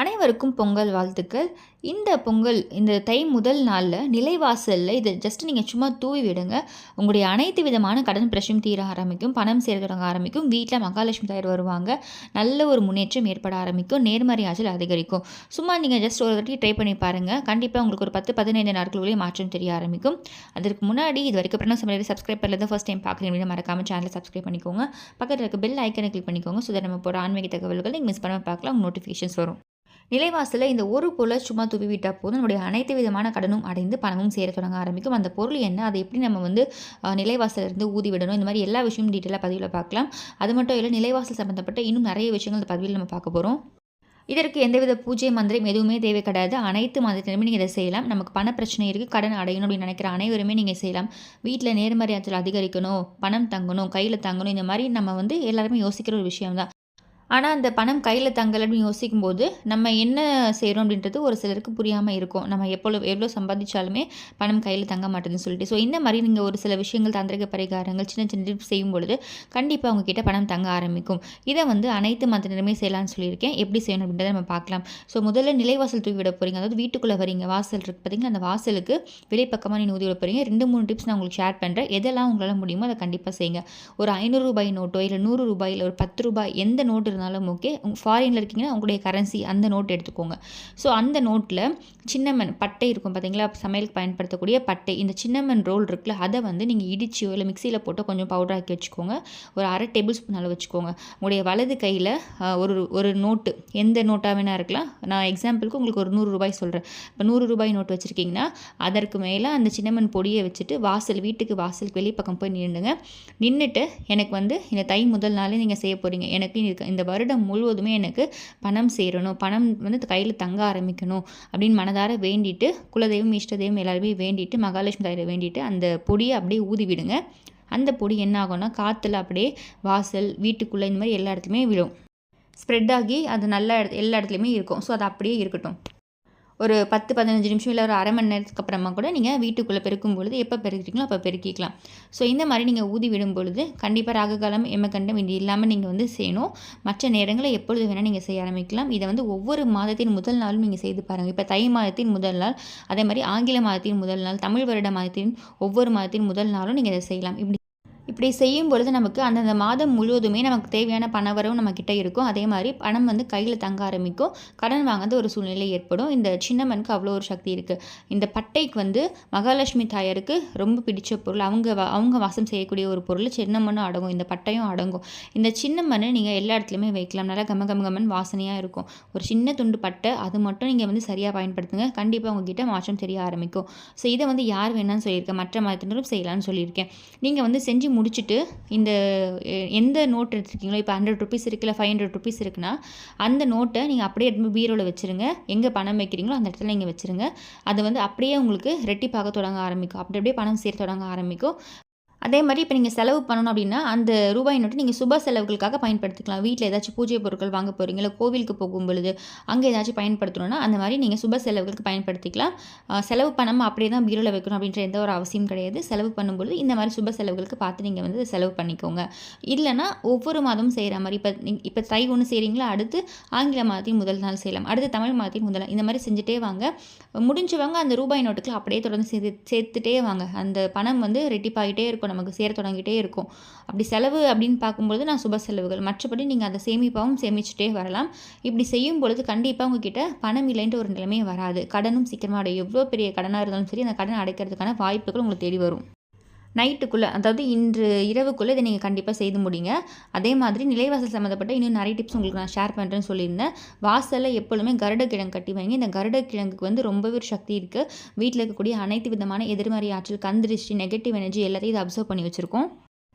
அனைவருக்கும் பொங்கல் வாழ்த்துக்கள். இந்த பொங்கல் இந்த தை முதல் நாளில் நிலைவாசலில் இதை ஜஸ்ட் நீங்கள் சும்மா தூவி விடுங்க. உங்களுடைய அனைத்து விதமான கடன் பிரச்சனையும் தீர ஆரம்பிக்கும். பணம் சேர தொடங்க ஆரம்பிக்கும். வீட்டில் மகாலட்சுமி தாயார் வருவாங்க. நல்ல ஒரு முன்னேற்றம் ஏற்பட ஆரம்பிக்கும். நேர்மறை ஆற்றல் அதிகரிக்கும். சும்மா நீங்கள் ஜஸ்ட் ஒரு வாட்டி ட்ரை பண்ணி பாருங்கள். கண்டிப்பாக உங்களுக்கு ஒரு 10-15 நாட்களுக்குள்ளே மாற்றம் தெரிய ஆரம்பிக்கும். அதற்கு முன்னாடி இது வரைக்கும் அப்புறம் சமையல் சப்ஸ்கிரைப் பண்ணல ஃபர்ஸ்ட் டைம் பார்க்குறீங்க மறக்காமல் சேனலை சப்ஸ்கிரைப் பண்ணிக்கோங்க. பக்கத்தில் இருக்க பெல் ஐக்கனை கிளிக் பண்ணிக்கோங்க. ஸோ நம்ம போகிற ஆன்மீக தகவல்கள் நீங்கள் மிஸ் பண்ணாமல் பார்க்கலாம். நோட்டிஃபிகேஷன்ஸ் வரும். நிலைவாசலில் இந்த ஒரு பொருளை சும்மா தூவி விட்டால் போதும் நம்முடைய அனைத்து விதமான கடனும் அடைந்து பணமும் சேர தொடங்க ஆரம்பிக்கும். அந்த பொருள் என்ன, அதை எப்படி நம்ம நிலைவாசலிருந்து ஊதி விடணும், இந்த மாதிரி எல்லா விஷயமும் டீட்டெயிலாக பதிவில் பார்க்கலாம். அது மட்டும் இல்லை, நிலைவாசல் சம்மந்தப்பட்ட இன்னும் நிறைய விஷயங்கள் இந்த பதிவில் நம்ம பார்க்க போகிறோம். இதற்கு எந்தவித பூஜை மந்திரம் எதுவுமே தேவை கிடையாது. அனைத்து மதத்திலுமே நீங்கள் இதை செய்யலாம். நமக்கு பண பிரச்சனை இருக்குது, கடன் அடையணும் அப்படின்னு நினைக்கிற அனைவருமே நீங்கள் செய்யலாம். வீட்டில் நேர்மறை ஆற்றல் அதிகரிக்கணும், பணம் தங்கணும், கையில் தங்கணும், இந்த மாதிரி நம்ம எல்லாருமே யோசிக்கிற ஒரு விஷயம் தான். ஆனால் அந்த பணம் கையில் தங்கலை அப்படின்னு யோசிக்கும்போது நம்ம என்ன செய்கிறோம் அப்படின்றது ஒரு சிலருக்கு புரியாமல் இருக்கும். நம்ம எவ்வளோ சம்பாதிச்சாலுமே பணம் கையில் தங்க மாட்டேதுன்னு சொல்லிட்டு. ஸோ இந்த மாதிரி நீங்கள் ஒரு சில விஷயங்கள் தாந்திரிக பரிகாரங்கள் சின்ன சின்ன டிப்ஸ் செய்யும் பொழுது கண்டிப்பாக அவங்கக்கிட்ட பணம் தங்க ஆரம்பிக்கும். இதை அனைத்து மதத்தினருமே செய்யலாம்னு சொல்லியிருக்கேன். எப்படி செய்யணும் அப்படின்றத நம்ம பார்க்கலாம். ஸோ முதல்ல நிலைவாசல் தூவி விட போகிறீங்க. அதாவது வீட்டுக்குள்ளே வரீங்க, வாசல் இருக்குது பார்த்தீங்கன்னா, அந்த வாசலுக்கு வெளிப்பக்கமாக நீங்கள் ஊதி விட போகிறீங்க. 2-3 டிப்ஸ் நான் உங்களுக்கு ஷேர் பண்ணுறேன். எதெல்லாம் உங்களால் முடியுமோ அதை கண்டிப்பாக செய்யுங்க. ஒரு ₹500 நோட்டோ இல்லை ₹100 இல்லை ஒரு ₹10 எந்த நோட்டு இருந்தாலும் ஓகே. ஃபாரினில் இருக்கீங்கன்னா உங்களுடைய கரன்சி அந்த நோட் எடுத்துக்கோங்க. ஸோ அந்த நோட்டில் சின்னமன் பட்டை இருக்கும் பார்த்தீங்களா, சமையலுக்கு பயன்படுத்தக்கூடிய பட்டை, இந்த சின்னமன் ரோல் இருக்குல்ல, அதை நீங்கள் இடிச்சியோ இல்லை மிக்சியில் போட்டு கொஞ்சம் பவுடர் ஆக்கி வச்சுக்கோங்க. ஒரு 1/2 டேபிள் ஸ்பூன் அளவு வச்சுக்கோங்க. உங்களுடைய வலது கையில் ஒரு நோட்டு, எந்த நோட்டாக வேணா இருக்கலாம். நான் எக்ஸாம்பிளுக்கு உங்களுக்கு ஒரு ₹100 சொல்கிறேன். இப்போ ₹100 நோட்டு வச்சுருக்கீங்கன்னா அதற்கு மேலே அந்த சின்னமன் பொடியை வச்சுட்டு வீட்டுக்கு வாசலுக்கு வெளிப்பக்கம் போய் நின்றுட்டு எனக்கு இந்த தை முதல் நாளே நீங்கள் செய்ய போகிறீங்க. எனக்கு இந்த வருடம் முழுவதுமே எனக்கு பணம் சேரணும், பணம் கையில் தங்க ஆரம்பிக்கணும் அப்படின்னு மனதார வேண்டிட்டு, குலதெய்வம் இஷ்ட தெய்வம் எல்லாருமே வேண்டிட்டு, மகாலட்சுமி தாயாரை வேண்டிட்டு அந்த பொடியை அப்படியே ஊதி விடுங்க. அந்த பொடி என்ன ஆகும்னா காற்றுல அப்படியே வாசல், வீட்டுக்குள்ளே, இந்த மாதிரி எல்லா இடத்துலையுமே விடும். ஸ்ப்ரெட் ஆகி அது நல்ல எல்லா இடத்துலையுமே இருக்கும். ஸோ அது அப்படியே இருக்கட்டும். ஒரு 10-15 நிமிஷம் இல்லை ஒரு அரை மணி நேரத்துக்கு அப்புறமா கூட நீங்கள் வீட்டுக்குள்ளே பெருக்கும் பொழுது எப்போ பெருக்கிறீங்களோ அப்போ பெருக்கிக்கலாம். ஸோ இந்த மாதிரி நீங்கள் ஊதி விடும் பொழுது கண்டிப்பாக ராகுகாலம் எமகண்டம் இது இல்லாமல் நீங்கள் செய்யணும். மற்ற நேரங்களில் எப்பொழுது வேணால் நீங்கள் செய்ய ஆரம்பிக்கலாம். இதை ஒவ்வொரு மாதத்தின் முதல் நாளும் நீங்கள் செய்து பாருங்கள். இப்போ தை மாதத்தின் முதல் நாள், அதே மாதிரி ஆங்கில மாதத்தின் முதல் நாள், தமிழ் வருட மாதத்தின் ஒவ்வொரு மாதத்தின் முதல் நாளும் நீங்கள் இதை செய்யலாம். இப்படி செய்யும் பொழுது நமக்கு அந்தந்த மாதம் முழுவதுமே நமக்கு தேவையான பணவரவும் நம்மக்கிட்ட இருக்கும். அதே மாதிரி பணம் கையில் தங்க ஆரம்பிக்கும். கடன் வாங்காத ஒரு சூழ்நிலை ஏற்படும். இந்த சின்னமனுக்கு அவ்வளோ ஒரு சக்தி இருக்குது. இந்த பட்டைக்கு மகாலட்சுமி தாயாருக்கு ரொம்ப பிடிச்ச பொருள். அவங்க வாசம் செய்யக்கூடிய ஒரு பொருள். சின்னமனும் அடங்கும், இந்த பட்டையும் அடங்கும். இந்த சின்னமனை நீங்கள் எல்லா இடத்துலையுமே வைக்கலாம். நல்லா கமகமகமன் வாசனையாக இருக்கும். ஒரு சின்ன துண்டு பட்டை, அது மட்டும் நீங்கள் சரியாக பயன்படுத்துங்க. கண்டிப்பாக உங்ககிட்ட மாற்றம் தெரிய ஆரம்பிக்கும். ஸோ இதை யார் வேணான்னு சொல்லியிருக்கேன், மற்ற மதத்தினரும் செய்யலாம்னு சொல்லியிருக்கேன். நீங்கள் செஞ்சு முடிச்சுட்டு இந்த எந்த நோட் எடுத்துருக்கீங்களோ, இப்போ ₹100 இருக்குது இல்லை ₹500 இருக்குன்னா அந்த நோட்டை நீங்கள் அப்படியே எடுத்து பீரோவில் வச்சுருங்க. எங்கே பணம் வைக்கிறீங்களோ அந்த இடத்துல நீங்கள் வச்சுருங்க. அது அப்படியே உங்களுக்கு ரெட்டிப்பாக தொடங்க ஆரம்பிக்கும். அப்படி அப்படியே பணம் சேர தொடங்க ஆரம்பிக்கும். அதே மாதிரி இப்போ நீங்கள் செலவு பண்ணணும் அப்படின்னா அந்த ரூபாய் நோட்டு நீங்கள் சுப செலவுகளுக்காக பயன்படுத்திக்கலாம். வீட்டில் ஏதாச்சும் பூஜை பொருட்கள் வாங்க போகிறீங்க, இல்லை கோவிலுக்கு போகும் பொழுது அங்கே ஏதாச்சும் பயன்படுத்தணும்னா அந்த மாதிரி நீங்கள் சுப செலவுகளுக்கு பயன்படுத்திக்கலாம். செலவு பண்ணாமல் அப்படியே தான் பீரோவில் வைக்கணும் அப்படின்ற எந்த ஒரு அவசியம் கிடையாது. செலவு பண்ணும்பொழுது இந்த மாதிரி சுப செலவுகளுக்கு பார்த்து நீங்கள் செலவு பண்ணிக்கோங்க. இல்லைனா ஒவ்வொரு மாதமும் செய்கிற மாதிரி இப்போ தை ஒன்று செய்கிறீங்களா, அடுத்து ஆங்கில மாதத்தின் முதல் நாள் செய்யலாம், அடுத்து தமிழ் மாதத்தின் முதல் நாள், இந்த மாதிரி செஞ்சுட்டே வாங்க. முடிஞ்சவங்க அந்த ரூபாய் நோட்டுக்கு அப்படியே தொடர்ந்து சேர்த்துட்டே வாங்க. அந்த பணம் ரெட்டிப்பாகிட்டே இருக்கும், நமக்கு சேர தொடங்கிட்டே இருக்கும். அப்படி செலவு அப்படின்னு பார்க்கும்பொழுது நான் சுப செலவுகள், மற்றபடி நீங்கள் அதை சேமிச்சுட்டே வரலாம். இப்படி செய்யும் பொழுது கண்டிப்பாக உங்ககிட்ட பணம் இல்லைன்ற ஒரு நிலைமையே வராது. கடனும் சீக்கிரமாக அடையும். எவ்வளோ பெரிய கடனாக இருந்தாலும் சரி, அந்த கடனை அடைக்கிறதுக்கான வாய்ப்புகள் உங்களுக்கு தேடி வரும். நைட்டுக்குள்ளே, அதாவது இன்று இரவுக்குள்ளே இதை நீங்கள் கண்டிப்பாக செய்து முடிங்க. அதே மாதிரி நிலைவாசல் சம்மந்தப்பட்ட இன்னும் நிறைய டிப்ஸ் உங்களுக்கு நான் ஷேர் பண்ணுறேன்னு சொல்லியிருந்தேன். வாசலில் எப்பொழுதுமே கருடக்கிழங்கு கட்டி வைங்க. இந்த கருடக்கிழங்குக்கு ரொம்பவே ஒரு சக்தி இருக்குது. வீட்டில் இருக்கக்கூடிய அனைத்து விதமான எதிர்மறை ஆற்றல், கந்திருஷ்டி, நெகட்டிவ் எனர்ஜி எல்லாத்தையும் இதை அப்சர்வ் பண்ணி வச்சுருக்கோம்.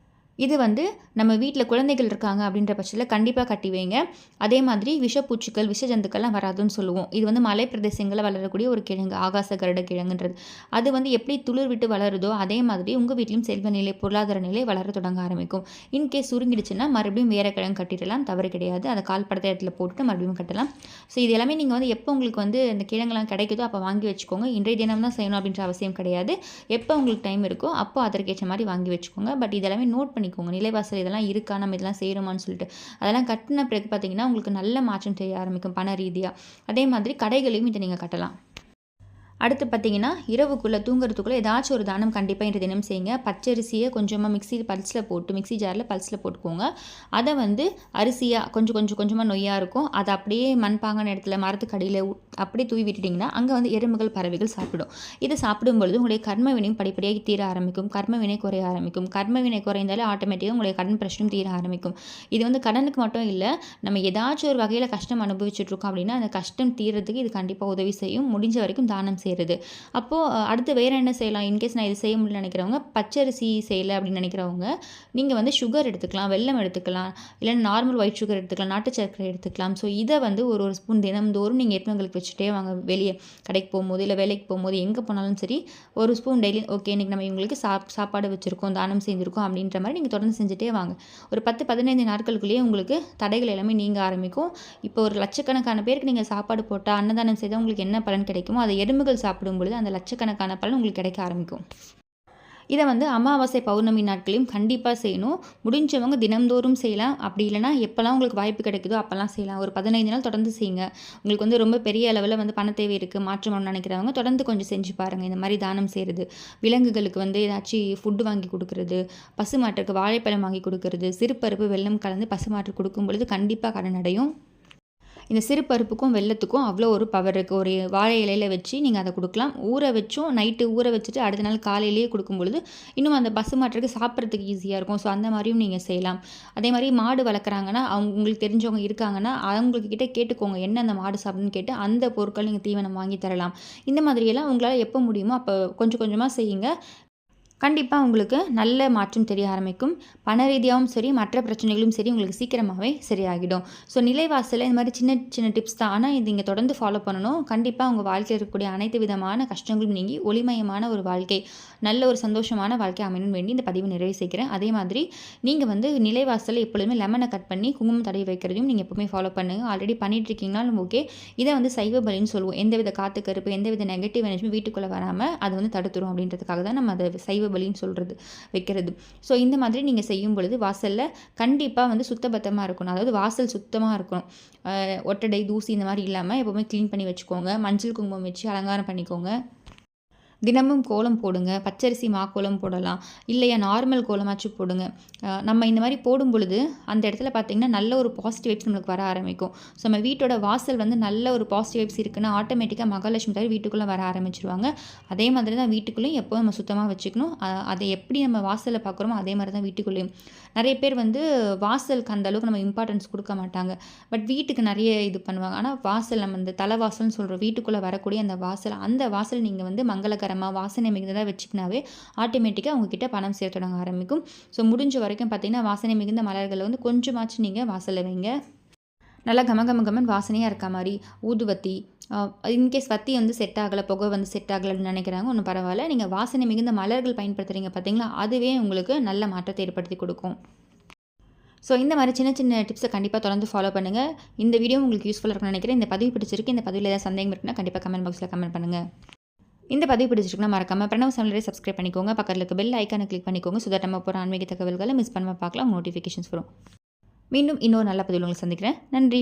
இது நம்ம வீட்டில் குழந்தைகள் இருக்காங்க அப்படின்ற பட்சத்தில் கண்டிப்பாக கட்டி வைங்க. அதே மாதிரி விஷப்பூச்சிகள், விஷ ஜந்துக்கள்லாம் வராதுன்னு சொல்லுவோம். இது மலை பிரதேசங்களில் வளரக்கூடிய ஒரு கிழங்கு, ஆகாச கருட கிழங்குன்றது. அது எப்படி துளிர் விட்டு வளருதோ அதே மாதிரி உங்கள் வீட்லையும் செல்வ நிலை, பொருளாதார நிலை வளர தொடங்க ஆரம்பிக்கும். இன்கேஸ் சுருங்கிடுச்சுன்னா மறுபடியும் வேறு கிழங்கு கட்டிடலாம், தவறு கிடையாது. அதை கால்படுத்த இடத்துல போட்டுட்டு மறுபடியும் கட்டலாம். ஸோ இது எல்லாமே நீங்கள் எப்போ உங்களுக்கு இந்த கிழங்குலாம் கிடைக்குதோ அப்போ வாங்கி வச்சுக்கோங்க. இன்றைய தினம் தான் செய்யணும் அப்படின்ற அவசியம் கிடையாது. எப்போ உங்களுக்கு டைம் இருக்கோ அப்போ அதற்கேற்ற மாதிரி வாங்கி வச்சுக்கோங்க. பட் இதெல்லாமே நோட் பண்ணி பண்ணிக்கோங்க. நிலைவாசல் இதெல்லாம் இருக்கா? நம்ம இதெல்லாம் செய்கிறோமான்னு சொல்லிட்டு. அதெல்லாம் கட்டின பிறகு பார்த்தீங்கன்னா, உங்களுக்கு நல்ல மாற்றம் தெரிய ஆரம்பிக்கும் பண ரீதியா. அதே மாதிரி கடைகளையும் இதை நீங்கள் கட்டலாம். அடுத்து பார்த்தீங்கன்னா, இரவுக்குள்ளே தூங்குறதுக்குள்ளே ஏதாச்சும் ஒரு தானம் கண்டிப்பாக இன்றைய தினம் செய்யுங்க. பச்சரிசியை கொஞ்சமாக மிக்ஸி ஜாரில் பல்ஸில் போட்டுக்கோங்க. அதை வந்து அரிசியாக கொஞ்சமாக நொய்யாக இருக்கும். அதை அப்படியே மண்பாங்கான இடத்துல மரத்துக்கு அடியில் அப்படியே தூவி விட்டுட்டிங்கன்னா, அங்கே வந்து எறும்புகள், பறவைகள் சாப்பிடும். இதை சாப்பிடும் பொழுது உங்களுடைய கர்ம வினையும் படிப்படியாக தீர ஆரம்பிக்கும். கர்ம வினை குறைய ஆரம்பிக்கும். கர்ம வினை குறைந்தாலே ஆட்டோமேட்டிக்காக உங்களுடைய கடன் பிரச்சனையும் தீர ஆரம்பிக்கும். இது வந்து கடனுக்கு மட்டும் இல்லை, நம்ம ஏதாச்சும் ஒரு வகையில் கஷ்டம் அனுபவிச்சுட்ருக்கோம் அப்படின்னா, அந்த கஷ்டம் தீர்றதுக்கு இது கண்டிப்பாக உதவி செய்யும். முடிஞ்ச வரைக்கும் தானம் செய்கிறது. அப்போது அடுத்து வேறு என்ன செய்யலாம்? இன்கேஸ் நான் இது செய்ய முடியல நினைக்கிறவங்க, பச்சரிசி செய்யலை அப்படின்னு நினைக்கிறவங்க, நீங்கள் வந்து சுகர் எடுத்துக்கலாம், வெல்லம் எடுத்துக்கலாம், இல்லைன்னா நார்மல் ஒயிட் சுகர் எடுத்துக்கலாம், நாட்டு சர்க்கரை எடுத்துக்கலாம். ஸோ இதை வந்து ஒரு ஸ்பூன் தினம்தோறும் நீங்கள் எடுத்துங்களுக்கு வச்சுட்டே வாங்க. வெளியே கடைக்கு போகும்போது, இல்லை வேலைக்கு போகும்போது, எங்கே போனாலும் சரி, ஒரு ஸ்பூன் டெய்லி ஓகே இன்றைக்கி நம்ம இவங்களுக்கு சாப்பாடு வச்சுருக்கோம், தானம் செஞ்சுருக்கோம் அப்படின்ற மாதிரி நீங்கள் தொடர்ந்து செஞ்சுட்டே வாங்க. ஒரு 10-15 நாட்களுக்குள்ளேயே உங்களுக்கு தடைகள் எல்லாமே நீங்க ஆரம்பிக்கும். இப்போ ஒரு லட்சக்கணக்கான பேருக்கு நீங்கள் சாப்பாடு போட்டால், அன்னதானம் செய்தால் உங்களுக்கு என்ன பலன் கிடைக்குமோ அதை எறும்புகள் சாப்பிடும் பொழுது அந்த லட்சக்கணக்கான பலன் உங்களுக்கு கிடைக்க ஆரம்பிக்கும். இதை வந்து அமாவாசை பௌர்ணமி நாட்களையும் கண்டிப்பாக செய்யணும். முடிஞ்சவங்க தினம்தோறும் செய்யலாம். அப்படி இல்லைனா எப்போல்லாம் உங்களுக்கு வாய்ப்பு கிடைக்குதோ அப்போல்லாம் செய்யலாம். ஒரு 15 நாள் தொடர்ந்து செய்யுங்க. உங்களுக்கு வந்து ரொம்ப பெரிய அளவில் வந்து பண தேவை இருக்குது, மாற்றம் நினைக்கிறவங்க தொடர்ந்து கொஞ்சம் செஞ்சு பாருங்கள். இந்த மாதிரி தானம் செய்கிறது, விலங்குகளுக்கு வந்து ஏதாச்சும் ஃபுட்டு வாங்கி கொடுக்குறது, பசுமாட்டுக்கு வாழைப்பழம் வாங்கி கொடுக்குறது, சிறுபருப்பு வெல்லம் கலந்து பசுமாட்டுக்கு கொடுக்கும் பொழுது கண்டிப்பாக கடன் அடையும். இந்த சிறு பருப்புக்கும் வெல்லத்துக்கும் அவ்வளோ ஒரு பவர் இருக்குது. ஒரு வாழை இலையில வச்சு நீங்கள் அதை கொடுக்கலாம். ஊற வச்சும் நைட்டு ஊற வச்சுட்டு அடுத்த நாள் காலையிலேயே கொடுக்கும் பொழுது இன்னும் அந்த பசுமாட்டுக்கு சாப்பிட்றதுக்கு ஈஸியாக இருக்கும். ஸோ அந்த மாதிரியும் நீங்கள் செய்யலாம். அதே மாதிரி மாடு வளர்க்குறாங்கன்னா, உங்களுக்கு தெரிஞ்சவங்க இருக்காங்கன்னா அவங்கக்கிட்ட கேட்டுக்கோங்க, என்ன அந்த மாடு சாப்பிடுன்னு கேட்டு அந்த பொருட்கள் நீங்கள் தீவனம் வாங்கி தரலாம். இந்த மாதிரியெல்லாம் உங்களால் எப்போ முடியுமோ அப்போ கொஞ்சம் கொஞ்சமாக செய்யுங்க. கண்டிப்பாக உங்களுக்கு நல்ல மாற்றம் தெரிய ஆரம்பிக்கும். பண ரீதியாகவும் சரி, மற்ற பிரச்சனைகளும் சரி உங்களுக்கு சீக்கிரமாகவே சரியாகிடும். ஸோ நிலைவாசலில் இந்த மாதிரி சின்ன சின்ன டிப்ஸ் தான். ஆனால் இது நீங்கள் தொடர்ந்து ஃபாலோ பண்ணணும். கண்டிப்பாக உங்கள் வாழ்க்கையில் இருக்கக்கூடிய அனைத்து விதமான கஷ்டங்களும் நீங்கி ஒளிமயமான ஒரு வாழ்க்கை, நல்ல ஒரு சந்தோஷமான வாழ்க்கை அமையணும்னு வேண்டி இந்த பதிவு நிறைவு செய்கிறேன். அதே மாதிரி நீங்கள் வந்து நிலைவாசலில் எப்பொழுதுமே லெமனை கட் பண்ணி குங்குமம் தடவி வைக்கிறதையும் நீங்கள் எப்பவுமே ஃபாலோ பண்ணுங்கள். ஆல்ரெடி பண்ணிட்டு இருக்கீங்கனாலும் ஓகே. இதை வந்து சைவ பலின்னு சொல்லுவோம். எந்தவித காத்து கருப்பு, எந்தவித நெகட்டிவ் எனர்ஜியும் வீட்டுக்குள்ளே வராமல் அது வந்து தடுத்துரும் அப்படின்றதுக்காக தான் நம்ம அதை சைவ பலின்னு சொல்கிறது வைக்கிறது. ஸோ இந்த மாதிரி நீங்கள் செய்யும் பொழுது வாசலில் கண்டிப்பாக வந்து சுத்தபத்தமாக இருக்கணும். அதாவது வாசல் சுத்தமாக இருக்கணும். ஒட்டடை, தூசி இந்த மாதிரி இல்லாமல் எப்போவுமே க்ளீன் பண்ணி வச்சுக்கோங்க. மஞ்சள் குங்குமம் வச்சு அலங்காரம் பண்ணிக்கோங்க. தினமும் கோலம் போடுங்க. பச்சரிசி மாக்கோலம் போடலாம், இல்லையா நார்மல் கோலமாச்சும் போடுங்க. நம்ம இந்த மாதிரி போடும் பொழுது அந்த இடத்துல பார்த்திங்கன்னா நல்ல ஒரு பாசிட்டிவ் வைப்ஸ் நம்மளுக்கு வர ஆரம்பிக்கும். ஸோ நம்ம வீட்டோட வாசல் வந்து நல்ல ஒரு பாசிட்டிவ் வைப்ஸ் இருக்குன்னா ஆட்டோமேட்டிக்காக மகாலட்சுமி தவிர வீட்டுக்குள்ளே வர ஆரம்பிச்சிருவாங்க. அதே மாதிரி தான் வீட்டுக்குள்ளேயும் எப்போவும் நம்ம சுத்தமாக வச்சுக்கணும். அதை எப்படி நம்ம வாசலில் பார்க்குறோமோ அதே மாதிரி தான் வீட்டுக்குள்ளேயும். நிறைய பேர் வந்து வாசலுக்கு அந்த அளவுக்கு நம்ம இம்பார்ட்டன்ஸ் கொடுக்க மாட்டாங்க. பட் வீட்டுக்கு நிறைய இது பண்ணுவாங்க. ஆனால் வாசல் நம்ம இந்த தலைவாசல்னு சொல்கிறோம், வீட்டுக்குள்ளே வரக்கூடிய அந்த வாசல் நீங்கள் வந்து மங்களகரமாக வாசனை மிகுந்ததாக வச்சுக்கினாவே ஆட்டோமேட்டிக்காக உங்ககிட்ட பணம் சேர்த்து தொடங்க ஆரம்பிக்கும். ஸோ முடிஞ்ச வரைக்கும் பார்த்தீங்கன்னா வாசனை மிகுந்த மலர்களை வந்து கொஞ்சமாச்சும் நீங்கள் வாசலில் வைங்க. நல்லா கமகமகமன் வாசனையாக இருக்க மாதிரி ஊதுவத்தி, இன்கேஸ் வத்தி வந்து செட் ஆகலை, புகை வந்து செட் ஆகலை அப்படின்னு நினைக்கிறாங்க, ஒன்றும் பரவாயில்ல. நீங்கள் வாசனை மிகுந்த மலர்கள் பயன்படுத்துகிறீங்க பார்த்தீங்களா, அதுவே உங்களுக்கு நல்ல மாற்றத்தை ஏற்படுத்தி கொடுக்கும். ஸோ இந்த மாதிரி சின்ன சின்ன டிப்ஸை கண்டிப்பாக தொடர்ந்து ஃபாலோ பண்ணுங்கள். இந்த வீடியோ உங்களுக்கு யூஸ்ஃபுல்லாக இருக்கும்னு நினைக்கிறேன். இந்த பதிவு பிடிச்சிருக்கு, இந்த பதிவில் ஏதாவது சந்தேகம் இருக்குன்னா கண்டிப்பாக கமெண்ட் பாக்ஸில் கமெண்ட் பண்ணுங்கள். இந்த பதிவு பிடிச்சிருக்குன்னா மறக்காமல் பிரணவ் சேனலை சப்ஸ்கிரைப் பண்ணிக்கோங்க. பக்கத்தில் இருக்க பெல் ஐக்கானை கிளிக் பண்ணிக்கோங்க. ஸோ தட் நம்ம போகிற ஆன்மீக தகவல்களை மிஸ் பண்ணாமல் பார்க்கலாம், நோட்டிஃபிகேஷன்ஸ் வரும். மீண்டும் இன்னொரு நல்ல பதிவில் உங்களை சந்திக்கிறேன். நன்றி.